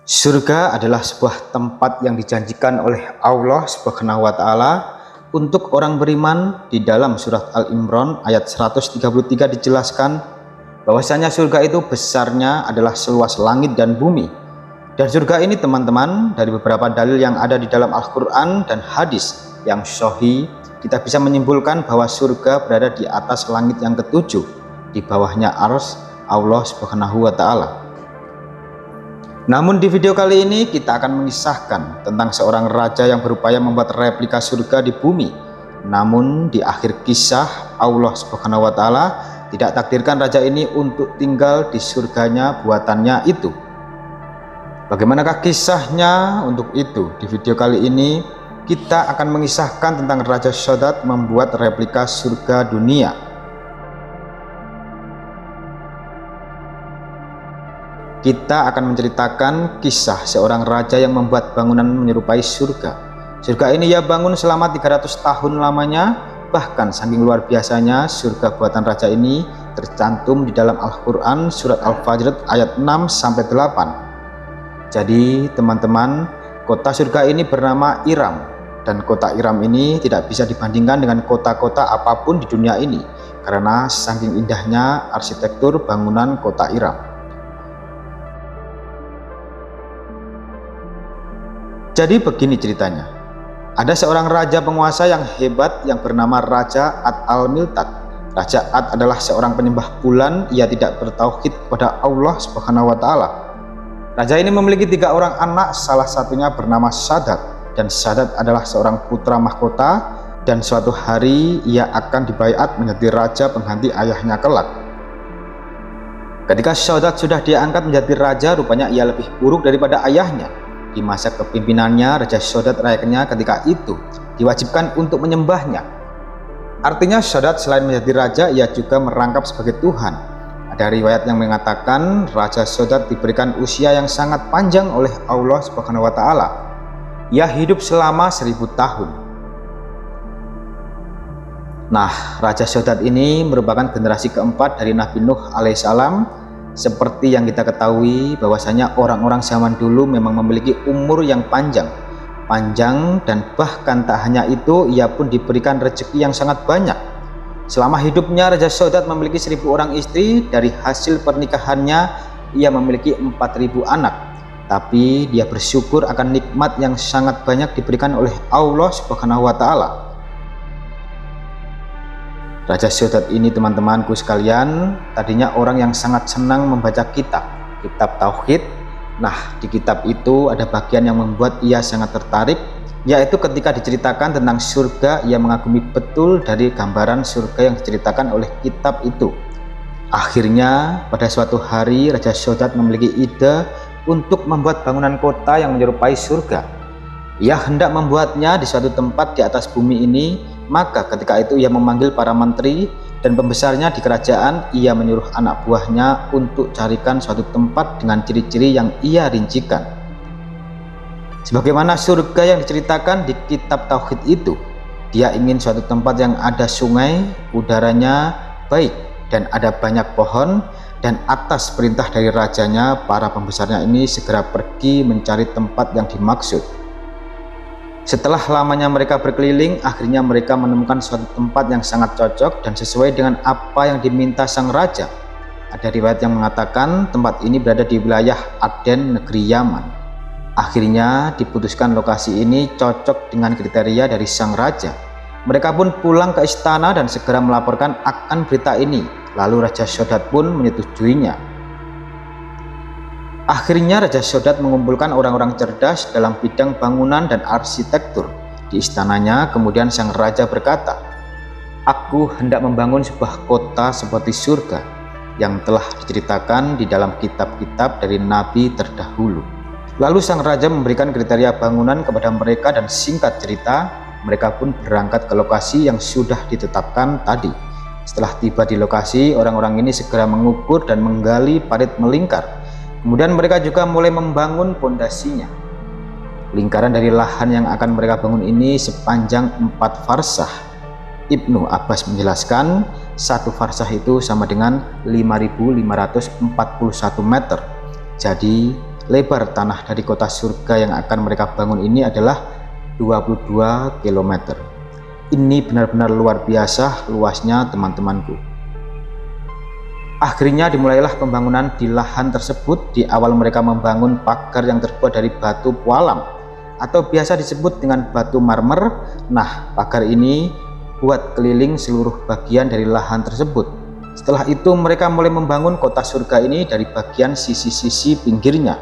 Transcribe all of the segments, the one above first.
Surga adalah sebuah tempat yang dijanjikan oleh Allah Subhanahu wa Ta'ala untuk orang beriman. Di dalam surat Al-Imran ayat 133 dijelaskan bahwasanya surga itu besarnya adalah seluas langit dan bumi. Dan surga ini teman-teman, dari beberapa dalil yang ada di dalam Al-Quran dan hadis yang sahih, kita bisa menyimpulkan bahwa surga berada di atas langit yang ketujuh, di bawahnya arsy Allah Subhanahu wa Ta'ala. Namun di video kali ini kita akan mengisahkan tentang seorang raja yang berupaya membuat replika surga di bumi. Namun di akhir kisah, Allah Subhanahu wa Ta'ala tidak takdirkan raja ini untuk tinggal di surganya buatannya itu. Bagaimanakah kisahnya untuk itu? Di video kali ini kita akan mengisahkan tentang Raja Shaddad membuat replika surga dunia. Kita akan menceritakan kisah seorang raja yang membuat bangunan menyerupai surga. Surga ini ia bangun selama 300 tahun lamanya. Bahkan saking luar biasanya surga buatan raja ini tercantum di dalam Al-Quran surat Al-Fajr ayat 6-8. Jadi teman-teman, kota surga ini bernama Iram. Dan kota Iram ini tidak bisa dibandingkan dengan kota-kota apapun di dunia ini, karena saking indahnya arsitektur bangunan kota Iram. Jadi begini ceritanya, ada seorang raja penguasa yang hebat yang bernama Raja Ad al-Miltad. Raja Ad adalah seorang penyembah bulan, ia tidak bertauhid kepada Allah Subhanahu wa Ta'ala. Raja ini memiliki 3 orang anak, salah satunya bernama Shaddad, dan Shaddad adalah seorang putra mahkota, dan suatu hari ia akan dibaiat menjadi raja pengganti ayahnya kelak. Ketika Shaddad sudah diangkat menjadi raja, rupanya ia lebih buruk daripada ayahnya. Di masa kepimpinannya, Raja Shaddad rakyatnya ketika itu diwajibkan untuk menyembahnya. Artinya Shaddad selain menjadi raja, ia juga merangkap sebagai Tuhan. Ada riwayat yang mengatakan Raja Shaddad diberikan usia yang sangat panjang oleh Allah Subhanahu wa Ta'ala. Ia hidup selama 1000 tahun. Nah, Raja Shaddad ini merupakan generasi keempat dari Nabi Nuh alaihissalam. Seperti yang kita ketahui bahwasanya orang-orang zaman dulu memang memiliki umur yang panjang, dan bahkan tak hanya itu, ia pun diberikan rezeki yang sangat banyak. Selama hidupnya Raja Shaddad memiliki 1000 orang istri. Dari hasil pernikahannya ia memiliki 4000 anak. Tapi dia bersyukur akan nikmat yang sangat banyak diberikan oleh Allah Subhanahu wa Ta'ala. Raja Shaddad ini teman-temanku sekalian, tadinya orang yang sangat senang membaca kitab tauhid. Nah, di kitab itu ada bagian yang membuat ia sangat tertarik, yaitu ketika diceritakan tentang surga, ia mengagumi betul dari gambaran surga yang diceritakan oleh kitab itu. Akhirnya pada suatu hari Raja Shaddad memiliki ide untuk membuat bangunan kota yang menyerupai surga. Ia hendak membuatnya di suatu tempat di atas bumi ini. Maka ketika itu ia memanggil para menteri dan pembesarnya di kerajaan. Ia menyuruh anak buahnya untuk carikan suatu tempat dengan ciri-ciri yang ia rincikan, sebagaimana surga yang diceritakan di kitab tauhid itu. Dia ingin suatu tempat yang ada sungai, udaranya baik, dan ada banyak pohon. Dan atas perintah dari rajanya, para pembesarnya ini segera pergi mencari tempat yang dimaksud. Setelah lamanya mereka berkeliling, akhirnya mereka menemukan suatu tempat yang sangat cocok dan sesuai dengan apa yang diminta sang raja. Ada riwayat yang mengatakan tempat ini berada di wilayah Aden, negeri Yaman. Akhirnya diputuskan lokasi ini cocok dengan kriteria dari sang raja. Mereka pun pulang ke istana dan segera melaporkan akan berita ini. Lalu Raja Shaddad pun menyetujuinya. Akhirnya Raja Shaddad mengumpulkan orang-orang cerdas dalam bidang bangunan dan arsitektur di istananya. Kemudian sang raja berkata, "Aku hendak membangun sebuah kota seperti surga yang telah diceritakan di dalam kitab-kitab dari nabi terdahulu." Lalu sang raja memberikan kriteria bangunan kepada mereka dan singkat cerita, mereka pun berangkat ke lokasi yang sudah ditetapkan tadi. Setelah tiba di lokasi, orang-orang ini segera mengukur dan menggali parit melingkar. Kemudian mereka juga mulai membangun pondasinya. Lingkaran dari lahan yang akan mereka bangun ini sepanjang 4 farsah. Ibnu Abbas menjelaskan 1 farsah itu sama dengan 5.541 meter. Jadi Lebar tanah dari kota surga yang akan mereka bangun ini adalah 22 km. Ini benar-benar luar biasa luasnya, teman-temanku. Akhirnya dimulailah pembangunan di lahan tersebut. Di awal mereka membangun pagar yang terbuat dari batu pualam atau biasa disebut dengan batu marmer. Nah, pagar ini buat keliling seluruh bagian dari lahan tersebut. Setelah itu mereka mulai membangun kota surga ini dari bagian sisi-sisi pinggirnya.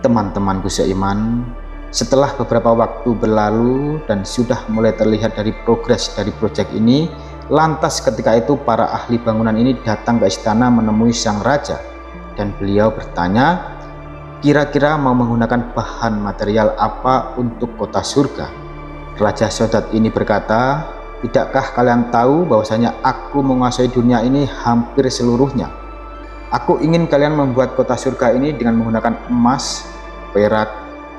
Teman-temanku seiman, setelah beberapa waktu berlalu dan sudah mulai terlihat dari progres dari proyek ini, lantas ketika itu para ahli bangunan ini datang ke istana menemui sang raja, dan beliau bertanya, kira-kira mau menggunakan bahan material apa untuk kota surga? Raja Sodad ini berkata, tidakkah kalian tahu bahwasanya aku menguasai dunia ini hampir seluruhnya? Aku ingin kalian membuat kota surga ini dengan menggunakan emas, perak,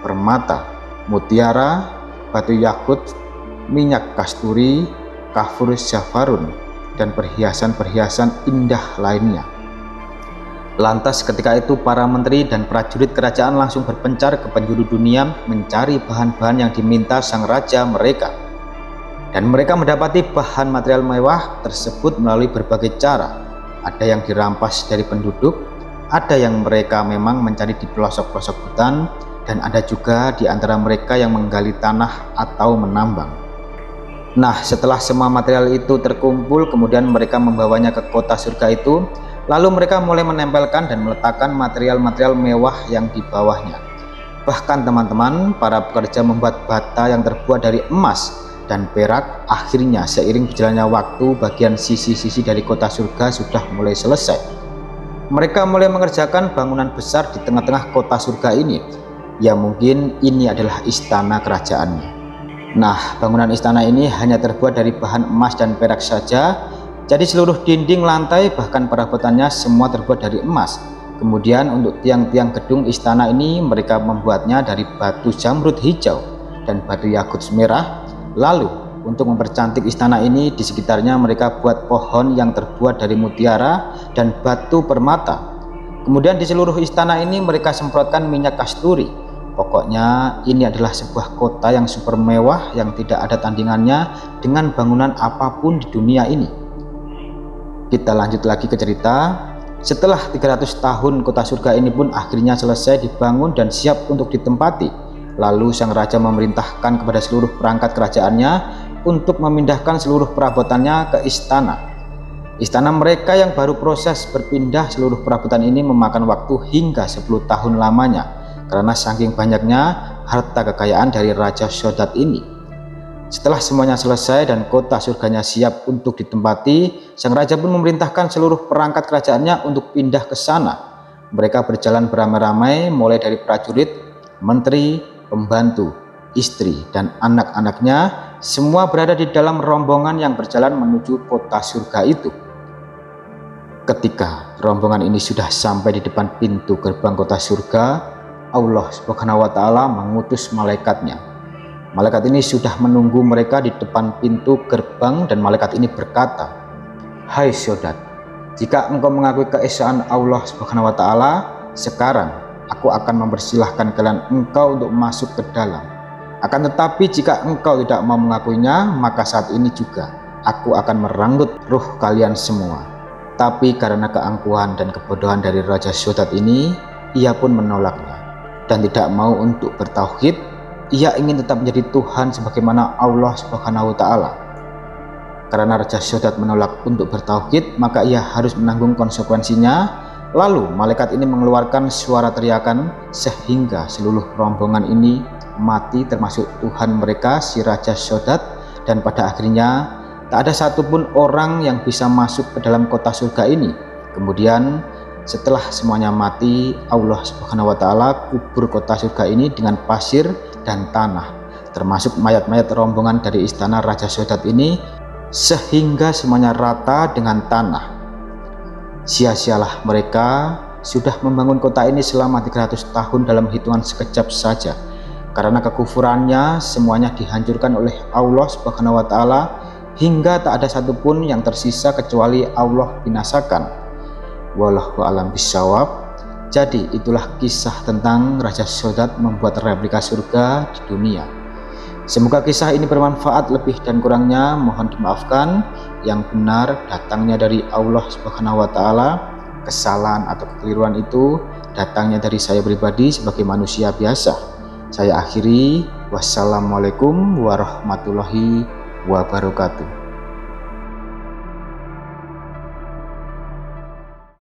permata, mutiara, batu yakut, minyak kasturi, kafur zafarun, dan perhiasan-perhiasan indah lainnya. Lantas ketika itu para menteri dan prajurit kerajaan langsung berpencar ke penjuru dunia mencari bahan-bahan yang diminta sang raja mereka. Dan mereka mendapati bahan material mewah tersebut melalui berbagai cara. Ada yang dirampas dari penduduk, ada yang mereka memang mencari di pelosok-pelosok hutan, dan ada juga di antara mereka yang menggali tanah atau menambang. Nah, setelah semua material itu terkumpul, kemudian mereka membawanya ke kota surga itu. Lalu mereka mulai menempelkan dan meletakkan material-material mewah yang di bawahnya. Bahkan teman-teman, para pekerja membuat bata yang terbuat dari emas dan perak. Akhirnya seiring berjalannya waktu, bagian sisi-sisi dari kota surga sudah mulai selesai. Mereka mulai mengerjakan bangunan besar di tengah-tengah kota surga ini. Ya mungkin ini adalah istana kerajaannya. Nah, bangunan istana ini hanya terbuat dari bahan emas dan perak saja. Jadi seluruh dinding, lantai, bahkan perabotannya semua terbuat dari emas. Kemudian untuk tiang-tiang gedung istana ini mereka membuatnya dari batu jamrud hijau dan batu yakut merah. Lalu untuk mempercantik istana ini, di sekitarnya mereka buat pohon yang terbuat dari mutiara dan batu permata. Kemudian di seluruh istana ini mereka semprotkan minyak kasturi. Pokoknya ini adalah sebuah kota yang super mewah yang tidak ada tandingannya dengan bangunan apapun di dunia ini. Kita lanjut lagi ke cerita. Setelah 300 tahun kota surga ini pun akhirnya selesai dibangun dan siap untuk ditempati. Lalu sang raja memerintahkan kepada seluruh perangkat kerajaannya untuk memindahkan seluruh perabotannya ke istana. Istana mereka yang baru proses berpindah seluruh perabotan ini memakan waktu hingga 10 tahun lamanya, karena saking banyaknya harta kekayaan dari Raja Sodad ini. Setelah semuanya selesai dan kota surganya siap untuk ditempati, sang raja pun memerintahkan seluruh perangkat kerajaannya untuk pindah ke sana. Mereka berjalan beramai-ramai, mulai dari prajurit, menteri, pembantu, istri, dan anak-anaknya. Semua berada di dalam rombongan yang berjalan menuju kota surga itu. Ketika rombongan ini sudah sampai di depan pintu gerbang kota surga, Allah Subhanahu wa Ta'ala mengutus malaikatnya. Malaikat ini sudah menunggu mereka di depan pintu gerbang, dan malaikat ini berkata, "Hai Sodad, jika engkau mengakui keesaan Allah Subhanahu wa Ta'ala, sekarang aku akan mempersilahkan kalian engkau untuk masuk ke dalam. Akan tetapi jika engkau tidak mau mengakuinya, maka saat ini juga aku akan merenggut ruh kalian semua." Tapi karena keangkuhan dan kebodohan dari Raja Sodad ini, ia pun menolaknya dan tidak mau untuk bertauhid. Ia ingin tetap menjadi Tuhan sebagaimana Allah Subhanahu wa Ta'ala. Karena Raja Sodad menolak untuk bertauhid, maka ia harus menanggung konsekuensinya. Lalu malaikat ini mengeluarkan suara teriakan sehingga seluruh rombongan ini mati, termasuk Tuhan mereka, si Raja Sodad. Dan pada akhirnya tak ada satupun orang yang bisa masuk ke dalam kota surga ini. Kemudian setelah semuanya mati, Allah Subhanahu wa Ta'ala kubur kota surga ini dengan pasir dan tanah, termasuk mayat-mayat rombongan dari istana Raja Sodad ini, sehingga semuanya rata dengan tanah. Sia-sialah mereka sudah membangun kota ini selama 300 tahun dalam hitungan sekejap saja. Karena kekufurannya, semuanya dihancurkan oleh Allah Subhanahu wa Ta'ala, hingga tak ada satupun yang tersisa kecuali Allah binasakan. Wallahu a'lam bishawab. Jadi itulah kisah tentang Raja Sodad membuat replika surga di dunia. Semoga kisah ini bermanfaat, lebih dan kurangnya mohon dimaafkan. Yang benar datangnya dari Allah Subhanahu wa taala, kesalahan atau kekeliruan itu datangnya dari saya pribadi sebagai manusia biasa. Saya akhiri, wassalamualaikum warahmatullahi wabarakatuh.